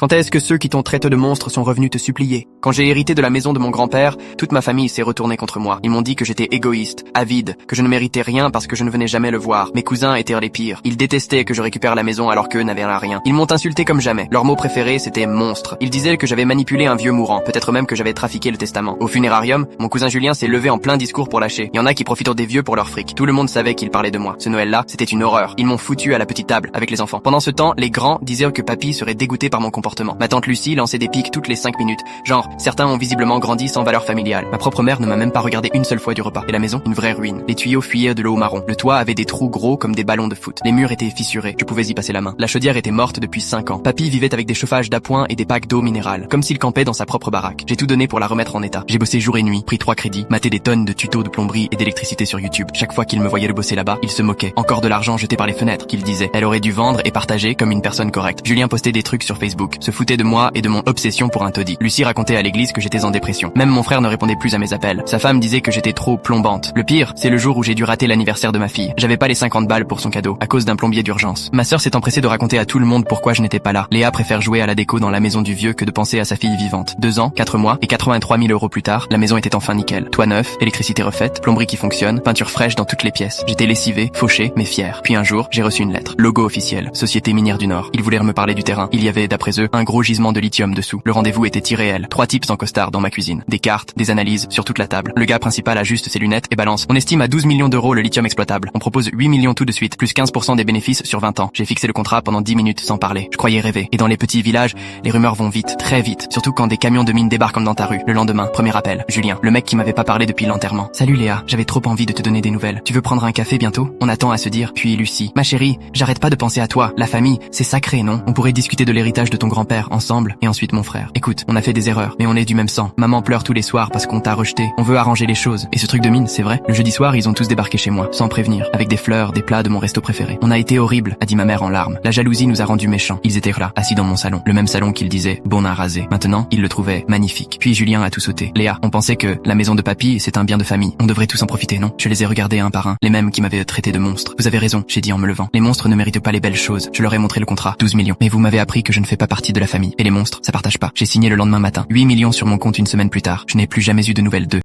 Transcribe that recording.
Quand est-ce que ceux qui t'ont traité de monstre sont revenus te supplier? Quand j'ai hérité de la maison de mon grand-père, toute ma famille s'est retournée contre moi. Ils m'ont dit que j'étais égoïste, avide, que je ne méritais rien parce que je ne venais jamais le voir. Mes cousins étaient les pires. Ils détestaient que je récupère la maison alors qu'eux n'avaient rien. Ils m'ont insulté comme jamais. Leur mot préféré, c'était monstre. Ils disaient que j'avais manipulé un vieux mourant, peut-être même que j'avais trafiqué le testament. Au funérarium, mon cousin Julien s'est levé en plein discours pour lâcher. Il y en a qui profitent des vieux pour leur fric. Tout le monde savait qu'ils parlaient de moi. Ce Noël-là, c'était une horreur. Ils m'ont foutu à la petite table avec les enfants. Pendant ce temps, les grands disaient que papy serait dégoûté par mon comportement. Ma tante Lucie lançait des pics toutes les 5 minutes. Genre, certains ont visiblement grandi sans valeur familiale. Ma propre mère ne m'a même pas regardé une seule fois du repas. Et la maison, une vraie ruine. Les tuyaux fuyaient de l'eau marron. Le toit avait des trous gros comme des ballons de foot. Les murs étaient fissurés. Je pouvais y passer la main. La chaudière était morte depuis 5 ans. Papy vivait avec des chauffages d'appoint et des packs d'eau minérale. Comme s'il campait dans sa propre baraque. J'ai tout donné pour la remettre en état. J'ai bossé jour et nuit, pris 3 crédits, maté des tonnes de tutos de plomberie et d'électricité sur YouTube. Chaque fois qu'il me voyait le bosser là-bas, il se moquait. Encore de l'argent jeté par les fenêtres, qu'il disait. Elle aurait dû vendre et partager comme une personne correcte. Julien postait des trucs sur Facebook, se foutait de moi et de mon obsession pour un taudis. Lucie racontait à l'église que j'étais en dépression. Même mon frère ne répondait plus à mes appels. Sa femme disait que j'étais trop plombante. Le pire, c'est le jour où j'ai dû rater l'anniversaire de ma fille. J'avais pas les 50 balles pour son cadeau, à cause d'un plombier d'urgence. Ma sœur s'est empressée de raconter à tout le monde pourquoi je n'étais pas là. Léa préfère jouer à la déco dans la maison du vieux que de penser à sa fille vivante. 2 ans, 4 mois et 83 000 € plus tard, la maison était enfin nickel. Toit neuf, électricité refaite, plomberie qui fonctionne, peinture fraîche dans toutes les pièces. J'étais lessivé, fauché, mais fier. Puis un jour, j'ai reçu une lettre. Logo officiel. Société minière du Nord. Ils voulaient me parler du terrain. Il y avait, d'après eux, un gros gisement de lithium dessous. Le rendez-vous était irréel. 3 types en costard dans ma cuisine. Des cartes, des analyses, sur toute la table. Le gars principal ajuste ses lunettes et balance. On estime à 12 millions d'euros le lithium exploitable. On propose 8 millions tout de suite, plus 15% des bénéfices sur 20 ans. J'ai fixé le contrat pendant 10 minutes sans parler. Je croyais rêver. Et dans les petits villages, les rumeurs vont vite, très vite. Surtout quand des camions de mine débarquent comme dans ta rue. Le lendemain, premier appel. Julien, le mec qui m'avait pas parlé depuis l'enterrement. Salut Léa, j'avais trop envie de te donner des nouvelles. Tu veux prendre un café bientôt? On attend à se dire. Puis Lucie. Ma chérie, j'arrête pas de penser à toi. La famille, c'est sacré, non? On pourrait discuter de l'héritage de ton grand-père ensemble et ensuite mon frère. Écoute, on a fait des erreurs, mais on est du même sang. Maman pleure tous les soirs parce qu'on t'a rejeté. On veut arranger les choses. Et ce truc de mine, c'est vrai? Le jeudi soir, ils ont tous débarqué chez moi, sans prévenir, avec des fleurs, des plats de mon resto préféré. On a été horrible, a dit ma mère en larmes. La jalousie nous a rendus méchants. Ils étaient là, assis dans mon salon. Le même salon qu'il disait, bon à raser. Maintenant, ils le trouvaient magnifique. Puis Julien a tout sauté. Léa, on pensait que la maison de papy, c'est un bien de famille. On devrait tous en profiter, non? Je les ai regardés un par un. Les mêmes qui m'avaient traité de monstre. Vous avez raison, j'ai dit en me levant. Les monstres ne méritent pas les belles choses. Je leur ai montré le contrat. 12 millions. Mais vous m'avez appris que je ne fais pas partie de la famille. Et les monstres, ça partage pas. J'ai signé le lendemain matin. 8 millions sur mon compte une semaine plus tard. Je n'ai plus jamais eu de nouvelles d'eux.